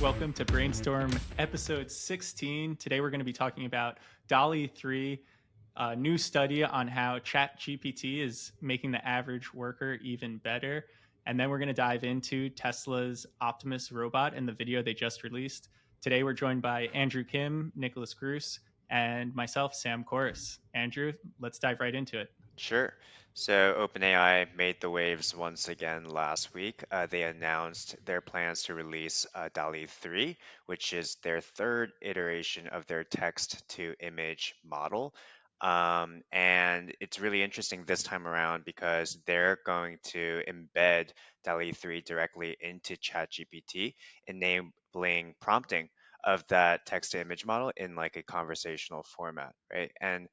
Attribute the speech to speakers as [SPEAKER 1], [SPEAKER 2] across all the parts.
[SPEAKER 1] Welcome to Brainstorm episode 16. Today we're going to be talking about Dall-E 3, a new study on how ChatGPT is making the average worker even better. And then we're going to dive into Tesla's Optimus Robot and the video they just released. Today we're joined by Andrew Kim, Nicholas Grous, and myself, Sam Korus. Andrew, let's dive right into it.
[SPEAKER 2] Sure. So OpenAI made the waves once again last week. They announced their plans to release DALL-E 3, which is their third iteration of their text-to-image model. And it's really interesting this time around because they're going to embed DALL-E 3 directly into ChatGPT, enabling prompting of that text-to-image model in like a conversational format, right? And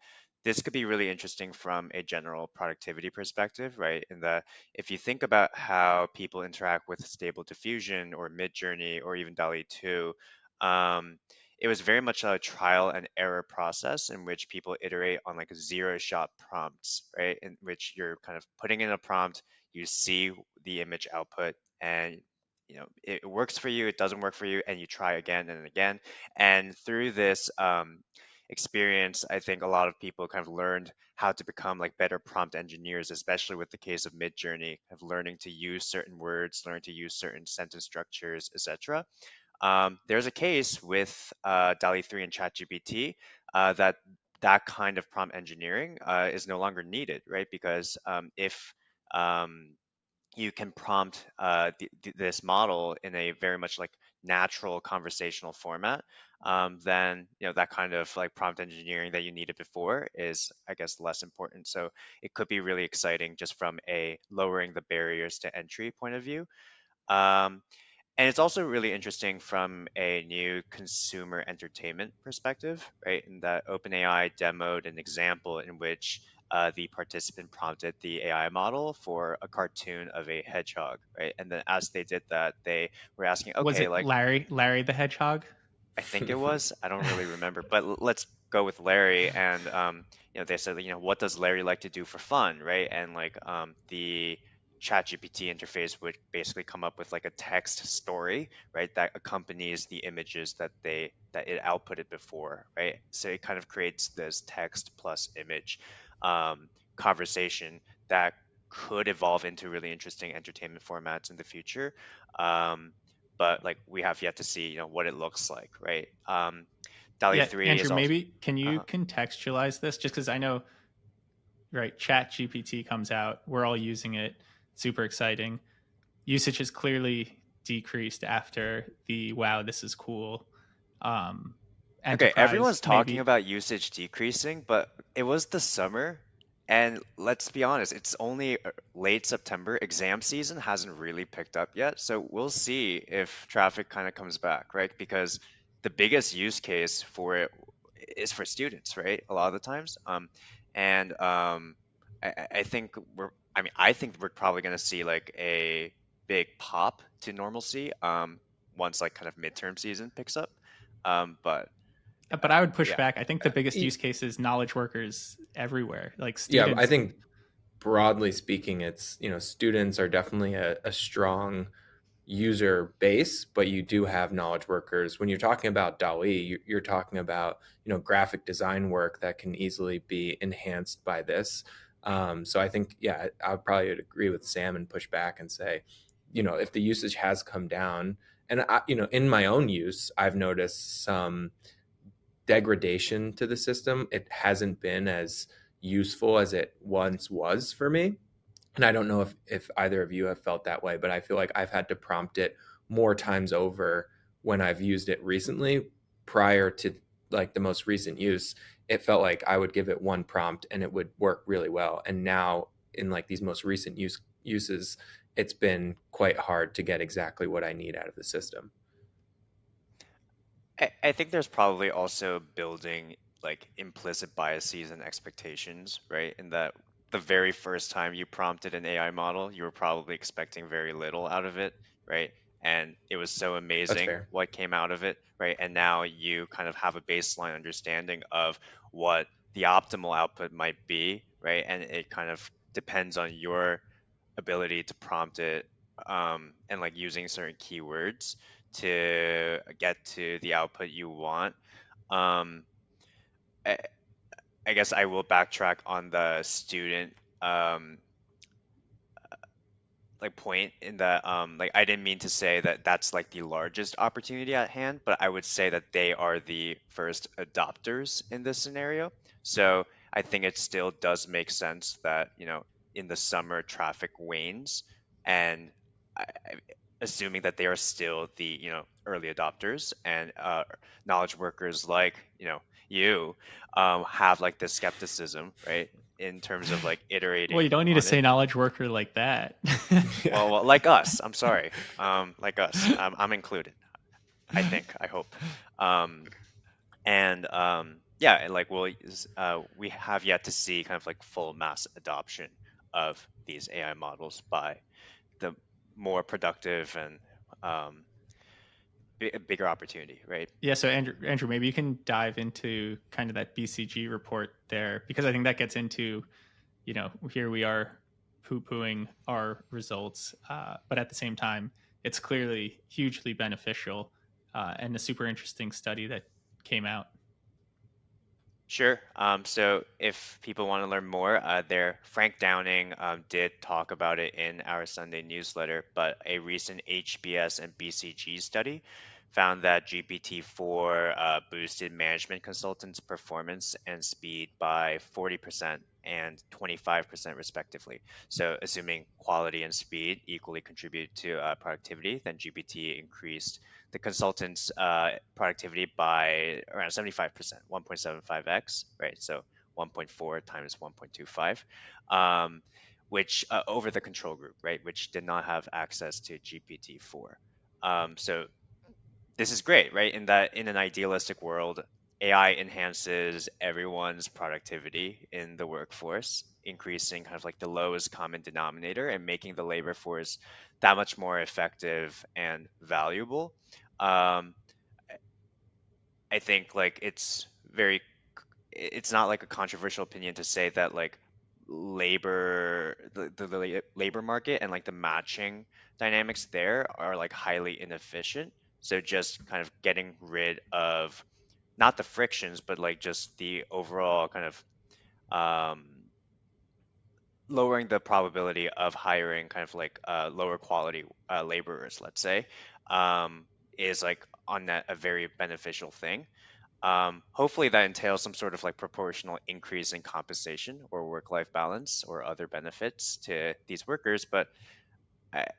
[SPEAKER 2] this could be really interesting from a general productivity perspective, right? In that if you think about how people interact with Stable Diffusion or Midjourney or even DALL-E 2, um, it was very much a trial and error process in which people iterate on like zero shot prompts, right? In which you're kind of putting in a prompt, you see the image output, and it works for you, it doesn't work for you, and you try again and again. And through this experience, I think a lot of people kind of learned how to become like better prompt engineers, especially with the case of Midjourney, of learning to use certain words, learning to use certain sentence structures, etc. There's a case with DALL-E 3 and ChatGPT that that kind of prompt engineering is no longer needed, right? Because if you can prompt this model in a very much like natural conversational format, then that kind of like prompt engineering that you needed before is, I guess, less important. So it could be really exciting just from a lowering the barriers to entry point of view. Um, and it's also really interesting from a new consumer entertainment perspective, right? In that OpenAI demoed an example in which the participant prompted the AI model for a cartoon of a hedgehog, right? And then as they did that, they were asking,
[SPEAKER 1] Was
[SPEAKER 2] okay,
[SPEAKER 1] it
[SPEAKER 2] like
[SPEAKER 1] Larry the Hedgehog?
[SPEAKER 2] I think it was. I don't really remember, but let's go with Larry. And they said, what does Larry like to do for fun, right? And like the ChatGPT interface would basically come up with like a text story, right, that accompanies the images that it outputted before, right? So it kind of creates this text plus image conversation that could evolve into really interesting entertainment formats in the future. Um, but like we have yet to see what it looks like, right? DALL-E
[SPEAKER 1] Yeah,
[SPEAKER 2] 3
[SPEAKER 1] Andrew,
[SPEAKER 2] is also
[SPEAKER 1] maybe can you
[SPEAKER 2] uh
[SPEAKER 1] contextualize this? Just because I know, right, Chat GPT comes out, we're all using it, super exciting. Usage has clearly decreased after the wow, this is cool. Um,
[SPEAKER 2] okay.
[SPEAKER 1] Enterprise,
[SPEAKER 2] Everyone's talking
[SPEAKER 1] maybe.
[SPEAKER 2] about usage decreasing, but it was the summer, and let's be honest, it's only late September. Exam season hasn't really picked up yet, so we'll see if traffic kind of comes back, right? Because the biggest use case for it is for students, right? A lot of the times, and I think I think we're probably going to see like a big pop to normalcy once like kind of midterm season picks up. But
[SPEAKER 1] But I would push
[SPEAKER 2] yeah.
[SPEAKER 1] back. I think the biggest
[SPEAKER 3] Y-
[SPEAKER 1] use case is knowledge workers everywhere, like
[SPEAKER 3] Yeah, I
[SPEAKER 1] students.
[SPEAKER 3] think broadly speaking, it's, students are definitely a strong user base, but you do have knowledge workers. When you're talking about DALL-E, you're talking about, graphic design work that can easily be enhanced by this. So I think, yeah, I would probably agree with Sam and push back and say, if the usage has come down, and in my own use, I've noticed some degradation to the system. It hasn't been as useful as it once was for me. And I don't know if either of you have felt that way, but I feel like I've had to prompt it more times over when I've used it recently. Prior to like the most recent use, it felt like I would give it one prompt and it would work really well. And now in like these most recent uses, it's been quite hard to get exactly what I need out of the system.
[SPEAKER 2] I think there's probably also building like implicit biases and expectations, right? In that the very first time you prompted an AI model, you were probably expecting very little out of it, right? And it was so
[SPEAKER 3] That's
[SPEAKER 2] amazing
[SPEAKER 3] fair.
[SPEAKER 2] what came out of it, right? And now you kind of have a baseline understanding of what the optimal output might be, right? And it kind of depends on your ability to prompt it, and like using certain keywords to get to the output you want. Um, I, I guess I will backtrack on the student um, like point in that like I didn't mean to say that that's like the largest opportunity at hand, but I would say that they are the first adopters in this scenario. So I think it still does make sense that, in the summer traffic wanes, and assuming that they are still the, early adopters, and knowledge workers like, you have like this skepticism, right, in terms of like
[SPEAKER 1] Well, you
[SPEAKER 2] iterating
[SPEAKER 1] don't need to
[SPEAKER 2] on it.
[SPEAKER 1] say knowledge worker like that.
[SPEAKER 3] Yeah.
[SPEAKER 2] Well, like us. I'm sorry. Like us. I'm included. I think. I hope. Um, and yeah, and like we have yet to see kind of like full mass adoption of these AI models by the more productive and um, bigger opportunity, right?
[SPEAKER 1] Yeah, so Andrew, maybe you can dive into kind of that BCG report there, because I think that gets into, here we are poo-pooing our results, but at the same time, it's clearly hugely beneficial, and a super interesting study that came out.
[SPEAKER 2] Sure. So if people want to learn more, Frank Downing did talk about it in our Sunday newsletter, but a recent HBS and BCG study found that GPT-4 boosted management consultants' performance and speed by 40% and 25% respectively. So assuming quality and speed equally contribute to productivity, then GPT increased the consultant's productivity by around 75%, 1.75x, right? So 1.4 times 1.25, which over the control group, right, which did not have access to GPT-4. So this is great, right? In that, in an idealistic world, AI enhances everyone's productivity in the workforce, increasing kind of like the lowest common denominator and making the labor force that much more effective and valuable. Um, I think like it's not like a controversial opinion to say that like the labor market and like the matching dynamics there are like highly inefficient. So just kind of getting rid of not the frictions, but like just the overall kind of um, lowering the probability of hiring kind of like lower quality laborers, let's say, um, is like on that a very beneficial thing. Hopefully that entails some sort of like proportional increase in compensation or work-life balance or other benefits to these workers. But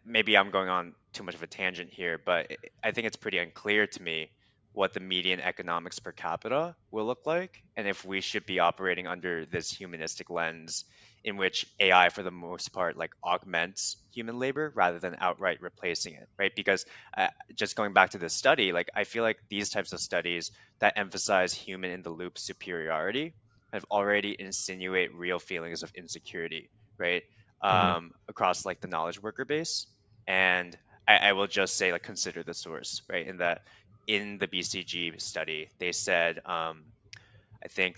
[SPEAKER 2] maybe I'm going on too much of a tangent here, but I think it's pretty unclear to me what the median economics per capita will look like, and if we should be operating under this humanistic lens in which AI, for the most part, like augments human labor rather than outright replacing it, right? Because just going back to this study, like I feel like these types of studies that emphasize human in the loop superiority have already insinuate real feelings of insecurity, right?
[SPEAKER 3] Mhm.
[SPEAKER 2] Across like the knowledge worker base. And I will just say like consider the source, right? In that in the BCG study, they said I think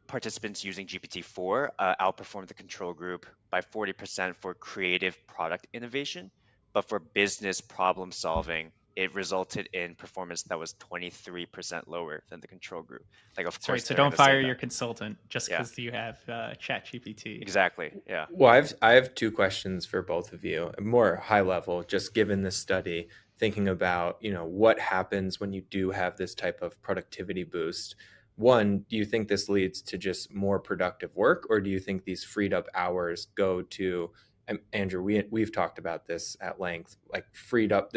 [SPEAKER 2] participants using GPT-4 outperformed the control group by 40% for creative product innovation, but for business problem solving, it resulted in performance that was 23% lower than the control group. Like, of
[SPEAKER 1] That's right.
[SPEAKER 2] course,
[SPEAKER 1] So
[SPEAKER 2] they're going
[SPEAKER 1] don't
[SPEAKER 2] to say
[SPEAKER 1] fire your
[SPEAKER 2] that.
[SPEAKER 1] consultant just
[SPEAKER 2] Yeah,
[SPEAKER 1] because you have Chat GPT.
[SPEAKER 2] exactly. Yeah.
[SPEAKER 3] Well, I have two questions for both of you, more high level, just given this study, thinking about, what happens when you do have this type of productivity boost. One, do you think this leads to just more productive work, or do you think these freed up hours go to, Andrew, we've talked about this at length, like freed up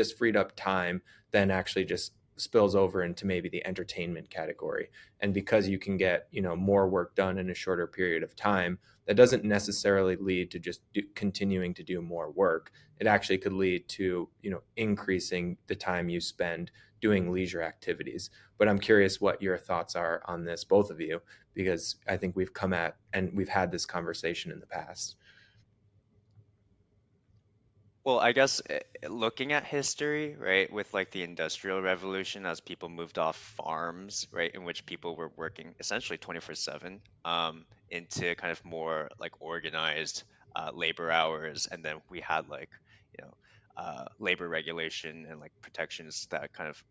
[SPEAKER 3] time then actually just spills over into maybe the entertainment category. And because you can get, more work done in a shorter period of time, that doesn't necessarily lead to just continuing to do more work. It actually could lead to, increasing the time you spend doing leisure activities. But I'm curious what your thoughts are on this, both of you, because I think we've come at and we've had this conversation in the past.
[SPEAKER 2] Well, I guess looking at history, right, with like the Industrial Revolution as people moved off farms, right, in which people were working essentially 24/7, into kind of more like organized labor hours, and then we had like, you know, labor regulation and like protections that kind of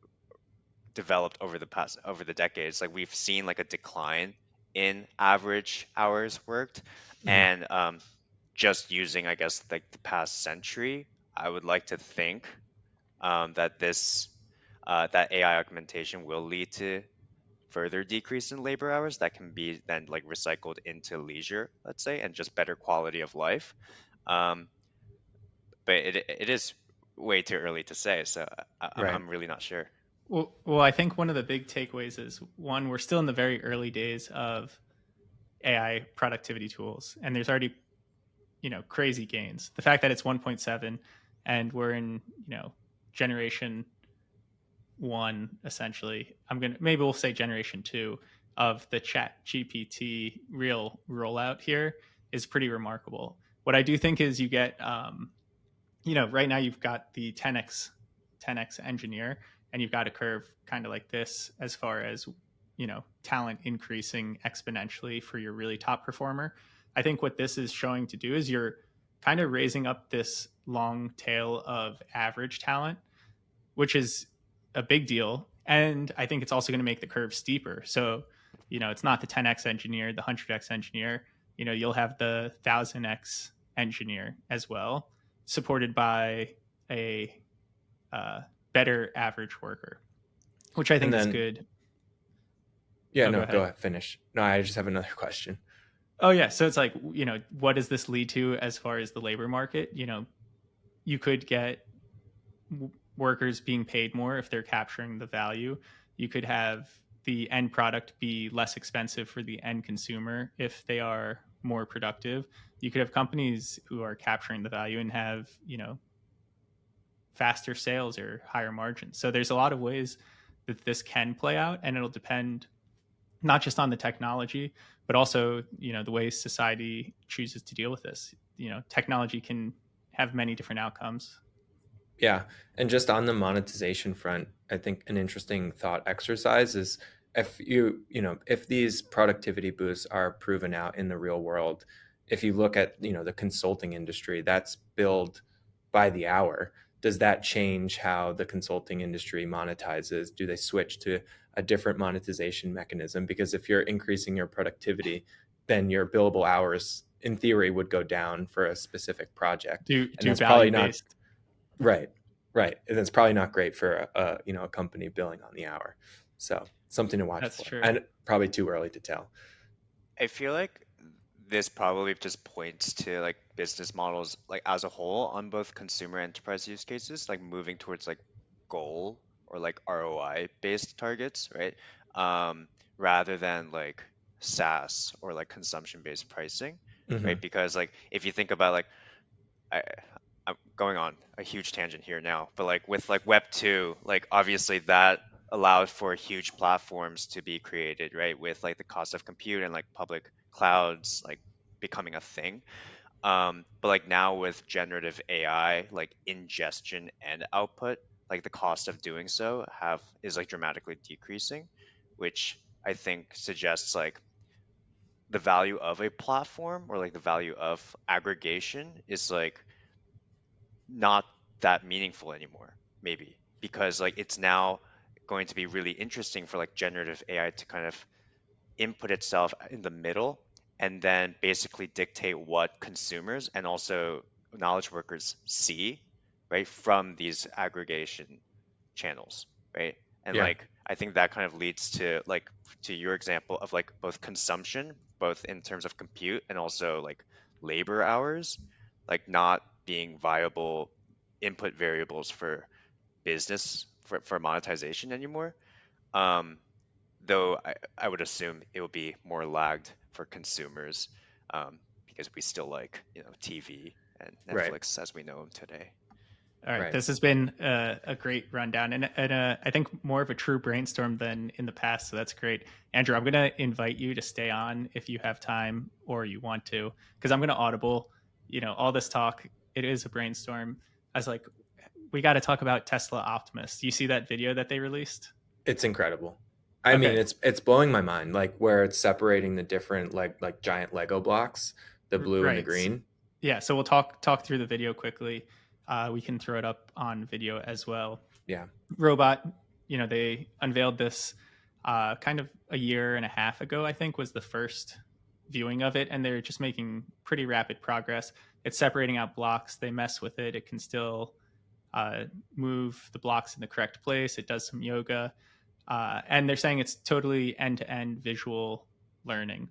[SPEAKER 2] developed over the decades. Like we've seen like a decline in average hours worked,
[SPEAKER 3] Mhm.
[SPEAKER 2] and just using, I guess, like the past century, I would like to think that that AI augmentation will lead to further decrease in labor hours that can be then like recycled into leisure, let's say, and just better quality of life. Um, but it is way too early to say, so
[SPEAKER 3] Right.
[SPEAKER 2] I'm really not sure.
[SPEAKER 1] Well, I think one of the big takeaways is one, we're still in the very early days of AI productivity tools, and there's already crazy gains. The fact that it's 1.7 and we're in generation one essentially. Maybe we'll say generation two of the Chat GPT real rollout here is pretty remarkable. What I do think is you get right now you've got the 10x engineer, and you've got a curve kind of like this as far as talent increasing exponentially for your really top performer. I think what this is showing to do is you're kind of raising up this long tail of average talent, which is a big deal. And I think it's also going to make the curve steeper. So, it's not the 10x engineer, the 100x engineer. You'll have the 1000x engineer as well, supported by a uh, better average worker, which I
[SPEAKER 3] And
[SPEAKER 1] think is
[SPEAKER 3] then,
[SPEAKER 1] good.
[SPEAKER 3] yeah,
[SPEAKER 1] Oh, go
[SPEAKER 3] no, go
[SPEAKER 1] ahead.
[SPEAKER 3] ahead, finish. No, I just have another question.
[SPEAKER 1] Oh, yeah. So it's like, what does this lead to as far as the labor market? You could get workers being paid more if they're capturing the value. You could have the end product be less expensive for the end consumer if they are more productive. You could have companies who are capturing the value and have, faster sales or higher margins. So there's a lot of ways that this can play out, and it'll depend not just on the technology, but also, the way society chooses to deal with this. Technology can have many different outcomes.
[SPEAKER 3] Yeah. And just on the monetization front, I think an interesting thought exercise is if if these productivity boosts are proven out in the real world, if you look at, the consulting industry, that's billed by the hour. Does that change how the consulting industry monetizes? Do they switch to a different monetization mechanism? Because if you're increasing your productivity, then your billable hours in theory would go down for a specific project. And
[SPEAKER 1] Do
[SPEAKER 3] that's probably
[SPEAKER 1] value
[SPEAKER 3] not
[SPEAKER 1] based.
[SPEAKER 3] right. Right. And it's probably not great for a company billing on the hour. So something to watch
[SPEAKER 1] That's
[SPEAKER 3] for.
[SPEAKER 1] true.
[SPEAKER 3] And probably too early to tell.
[SPEAKER 2] I feel like this probably just points to like business models like as a whole on both consumer enterprise use cases, like moving towards like goal or like ROI based targets, right? Um, Rather than like SaaS or like consumption based pricing,
[SPEAKER 3] Hmm.
[SPEAKER 2] right? Because like if you think about like I, I'm going on a huge tangent here now, but like with like Web 2, like obviously that allowed for huge platforms to be created, right? With like the cost of compute and like public clouds like becoming a thing. But like now with generative AI, like ingestion and output, like the cost of doing so have is like dramatically decreasing, which I think suggests like the value of a platform or like the value of aggregation is like not that meaningful anymore, maybe because like it's now going to be really interesting for like generative AI to kind of input itself in the middle and then basically dictate what consumers and also knowledge workers see, right, from these aggregation channels, right? And
[SPEAKER 3] Yeah.
[SPEAKER 2] like I think that kind of leads to like to your example of like both consumption, both in terms of compute and also like labor hours, like not being viable input variables for business for monetization anymore. Um, though I would assume it will be more lagged for consumers, because we still like TV and
[SPEAKER 3] Right.
[SPEAKER 2] Netflix as we know them today.
[SPEAKER 1] All right,
[SPEAKER 3] Right.
[SPEAKER 1] this has been a great rundown, and I think more of a true brainstorm than in the past. So that's great, Andrew. I'm going to invite you to stay on if you have time or you want to, because I'm going to audible. All this talk, it is a brainstorm. I was like, we got to talk about Tesla Optimus. Do you see that video that they released?
[SPEAKER 3] It's incredible. I mean,
[SPEAKER 1] Okay,
[SPEAKER 3] it's blowing my mind, like where it's separating the different like giant Lego blocks, the blue and the
[SPEAKER 1] right.
[SPEAKER 3] green.
[SPEAKER 1] Yeah, so we'll talk through the video quickly. We can throw it up on video as well.
[SPEAKER 3] Yeah.
[SPEAKER 1] Robot, they unveiled this kind of a year and a half ago, I think, was the first viewing of it, and they're just making pretty rapid progress. It's separating out blocks. They mess with it. It can still move the blocks in the correct place. It does some yoga. And they're saying it's totally end-to-end visual learning,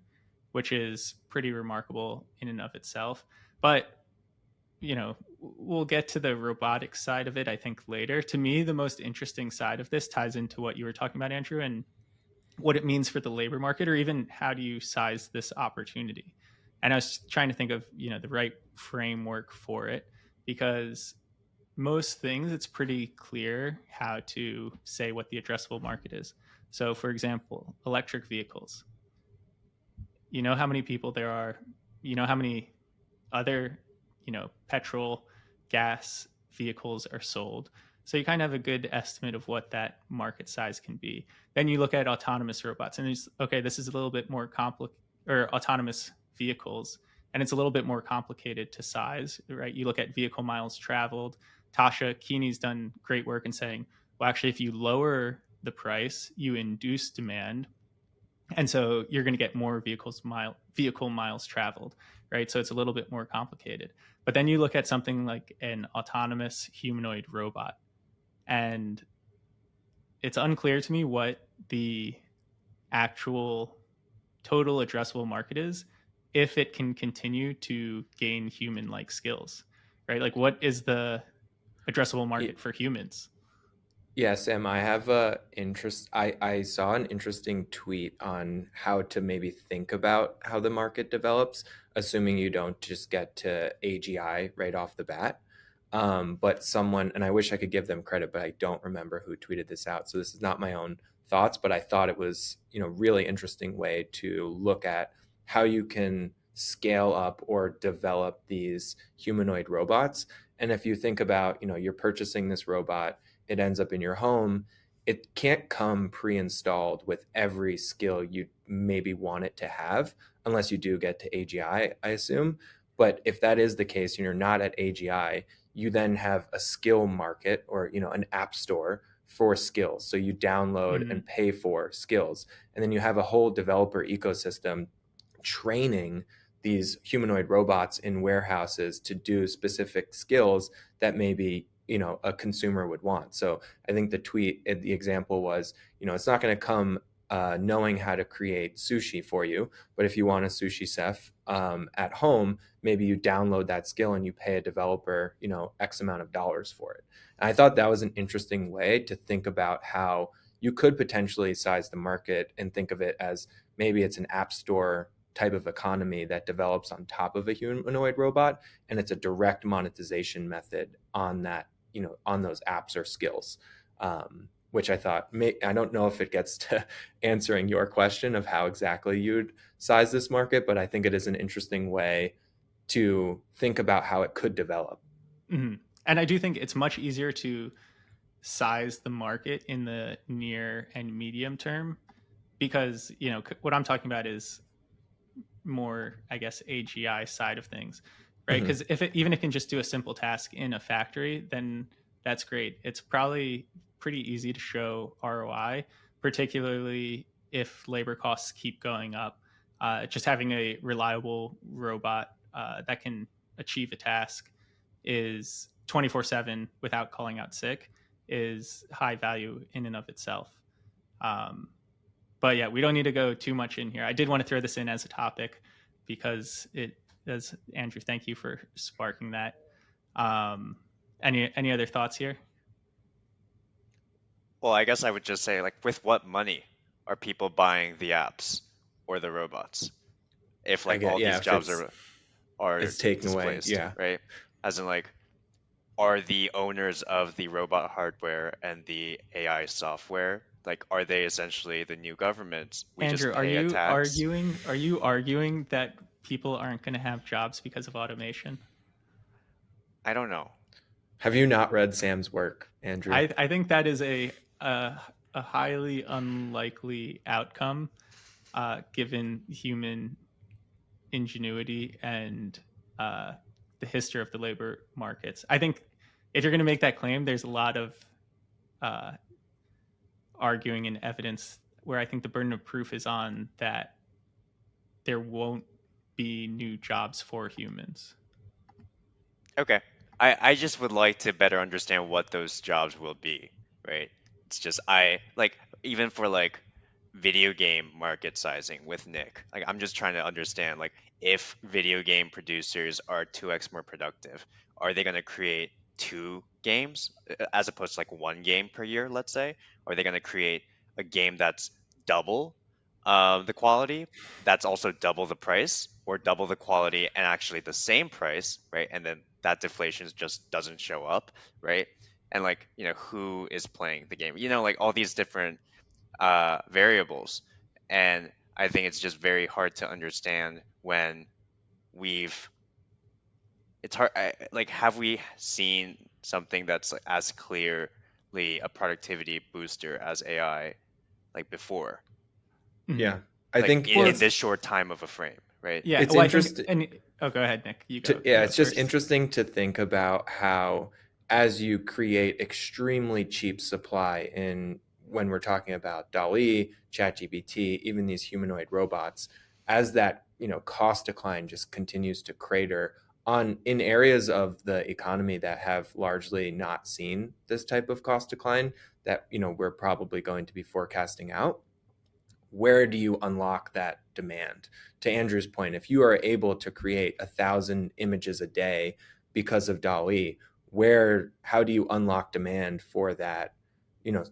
[SPEAKER 1] which is pretty remarkable in and of itself. But we'll get to the robotics side of it, I think, later. To me, the most interesting side of this ties into what you were talking about, Andrew, and what it means for the labor market, or even how do you size this opportunity. And I was trying to think of the right framework for it, because most things it's pretty clear how to say what the addressable market is. So for example, electric vehicles, how many people there are, how many other petrol, gas vehicles are sold. So you kind of have a good estimate of what that market size can be. Then you look at autonomous robots, and okay, this is a little bit more complicated, or autonomous vehicles, and it's a little bit more complicated to size, right? You look at vehicle miles traveled. Tasha Keeney's done great work in saying, well, actually, if you lower the price, you induce demand, and so you're going to get more vehicle miles traveled, right? So it's a little bit more complicated. But then you look at something like an autonomous humanoid robot, and it's unclear to me what the actual total addressable market is if it can continue to gain human-like skills, right? Like, what is the addressable market for humans?
[SPEAKER 3] Yeah, Sam, I have a interest. I saw an interesting tweet on how to maybe think about how the market develops, assuming you don't just get to AGI right off the bat. But someone, and I wish I could give them credit, but I don't remember who tweeted this out. So this is not my own thoughts, but I thought it was, really interesting way to look at how you can scale up or develop these humanoid robots. And if you think about, you're purchasing this robot, it ends up in your home, it can't come pre-installed with every skill you maybe want it to have unless you do get to AGI, I assume. But if that is the case and you're not at AGI, you then have a skill market, or an app store for skills. So you download and pay for skills, and then you have a whole developer ecosystem training these humanoid robots in warehouses to do specific skills that maybe a consumer would want. So I think the example was, it's not going to come knowing how to create sushi for you, but if you want a sushi chef at home, maybe you download that skill and you pay a developer X amount of dollars for it. And I thought that was an interesting way to think about how you could potentially size the market and think of it as maybe it's an app store type of economy that develops on top of a humanoid robot, and it's a direct monetization method on that, on those apps or skills, which I thought I don't know if it gets to answering your question of how exactly you'd size this market, but I think it is an interesting way to think about how it could develop.
[SPEAKER 1] Mm-hmm. And I do think it's much easier to size the market in the near and medium term, because what I'm talking about is more, I guess, AGI side of things, right? Because even if it can just do a simple task in a factory, then that's great. It's probably pretty easy to show ROI, particularly if labor costs keep going up. Just having a reliable robot that can achieve a task is 24/7 without calling out sick is high value in and of itself. But yeah, we don't need to go too much in here. I did want to throw this in as a topic because it does. Andrew, thank you for sparking that. Any other thoughts here?
[SPEAKER 2] Well, I guess I would just say, like, with what money are people buying the apps or the robots? If
[SPEAKER 3] I
[SPEAKER 2] like
[SPEAKER 3] get,
[SPEAKER 2] all
[SPEAKER 3] yeah,
[SPEAKER 2] these
[SPEAKER 3] if
[SPEAKER 2] jobs are
[SPEAKER 3] it's taken away,
[SPEAKER 2] displaced,
[SPEAKER 3] yeah.
[SPEAKER 2] right? As in, like, are the owners of the robot hardware and the AI software, like, are they essentially the new government? We just
[SPEAKER 1] Andrew, are
[SPEAKER 2] pay a
[SPEAKER 1] you
[SPEAKER 2] tax.
[SPEAKER 1] arguing? Are you arguing that people aren't going to have jobs because of automation?
[SPEAKER 2] I don't know.
[SPEAKER 3] Have you not read Sam's work, Andrew?
[SPEAKER 1] I think that is a, a highly unlikely outcome, given human ingenuity and uh, the history of the labor markets. I think if you're going to make that claim, there's a lot of uh, arguing and evidence where I think the burden of proof is on that there won't be new jobs for humans.
[SPEAKER 2] Okay. I just would like to better understand what those jobs will be, right? It's just I like even for like video game market sizing with Nick. Like I'm just trying to understand like if video game producers are 2x more productive, are they going to create two games as opposed to like one game per year, let's say? Or are they going to create a game that's double the quality, that's also double the price, or double the quality and actually the same price, right? And then that deflation just doesn't show up, right? And like, who is playing the game? Like all these different variables. And I think it's just very hard to understand when we've it's hard like have we seen something that's like as clearly a productivity booster as AI like before,
[SPEAKER 3] Yeah, I
[SPEAKER 2] like
[SPEAKER 3] think
[SPEAKER 1] Well,
[SPEAKER 2] in
[SPEAKER 3] it's
[SPEAKER 2] this short time of a frame, right?
[SPEAKER 1] yeah.
[SPEAKER 3] it's
[SPEAKER 1] Well, I think,
[SPEAKER 3] interesting.
[SPEAKER 1] and oh, go ahead, Nick. You
[SPEAKER 3] Yeah,
[SPEAKER 1] go
[SPEAKER 3] it's just
[SPEAKER 1] first.
[SPEAKER 3] interesting to think about how, as you create extremely cheap supply in when we're talking about DALL-E, ChatGPT, even these humanoid robots, as that cost decline just continues to crater on in areas of the economy that have largely not seen this type of cost decline that we're probably going to be forecasting out. Where do you unlock that demand? To Andrew's point, if you are able to create 1,000 images a day because of DALL-E, how do you unlock demand for that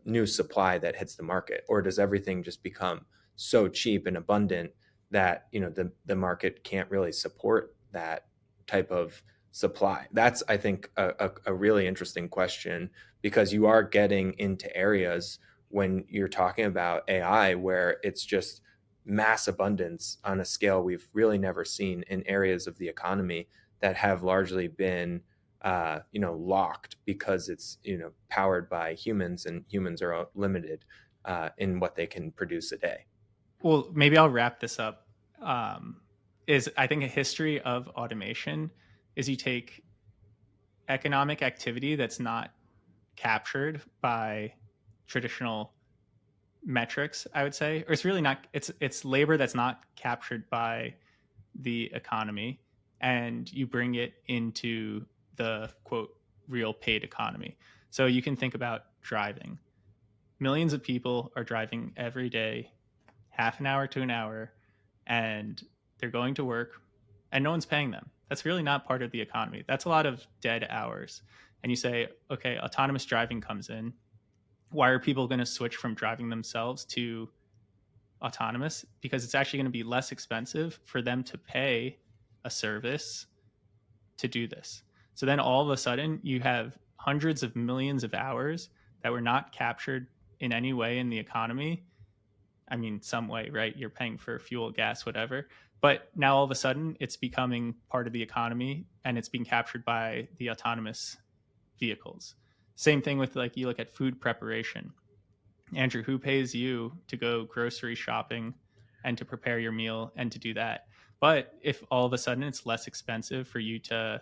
[SPEAKER 3] new supply that hits the market? Or does everything just become so cheap and abundant that the market can't really support that type of supply? That's, I think, a really interesting question, because you are getting into areas when you're talking about AI where it's just mass abundance on a scale we've really never seen in areas of the economy that have largely been locked because it's powered by humans, and humans are limited in what they can produce a day.
[SPEAKER 1] Well, maybe I'll wrap this up. Um, is I think a history of automation is you take economic activity that's not captured by traditional metrics, I would say, or it's really not. It's labor that's not captured by the economy, and you bring it into the quote real paid economy. So you can think about driving. Millions of people are driving every day, half an hour to an hour, and they're going to work, and no one's paying them. That's really not part of the economy. That's a lot of dead hours. And you say, okay, autonomous driving comes in. Why are people going to switch from driving themselves to autonomous? Because it's actually going to be less expensive for them to pay a service to do this. So then all of a sudden you have hundreds of millions of hours that were not captured in any way in the economy. I mean, some way, right? You're paying for fuel, gas, whatever. But now all of a sudden it's becoming part of the economy, and it's being captured by the autonomous vehicles. Same thing with, like, you look at food preparation. Andrew, who pays you to go grocery shopping and to prepare your meal and to do that? But if all of a sudden it's less expensive for you to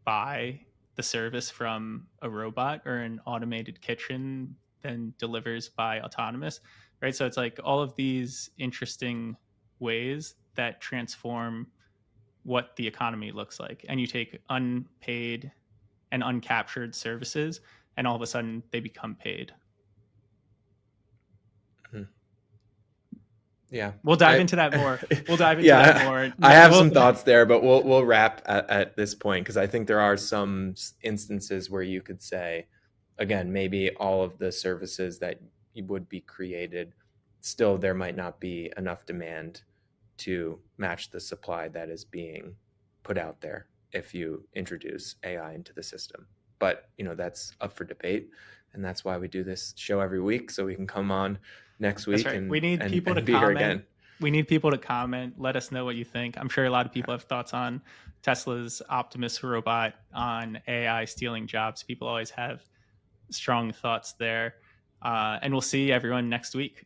[SPEAKER 1] buy the service from a robot or an automated kitchen than delivers by autonomous, right? So it's like all of these interesting ways that transform what the economy looks like. And you take unpaid and uncaptured services, and all of a sudden they become paid.
[SPEAKER 3] Yeah,
[SPEAKER 1] We'll dive into that more. We'll dive into
[SPEAKER 3] yeah,
[SPEAKER 1] that more.
[SPEAKER 3] I have
[SPEAKER 1] We'll,
[SPEAKER 3] some thoughts there, but we'll wrap at this point, because I think there are some instances where you could say, again, maybe all of the services that would be created, still there might not be enough demand to match the supply that is being put out there if you introduce AI into the system. But that's up for debate, and that's why we do this show every week, so we can come on next
[SPEAKER 1] That's
[SPEAKER 3] week
[SPEAKER 1] right. We need people to
[SPEAKER 3] be here
[SPEAKER 1] comment.
[SPEAKER 3] again.
[SPEAKER 1] We need people to comment. Let us know what you think. I'm sure a lot of people have thoughts on Tesla's Optimus Robot, on AI stealing jobs. People always have strong thoughts there. And we'll see everyone next week.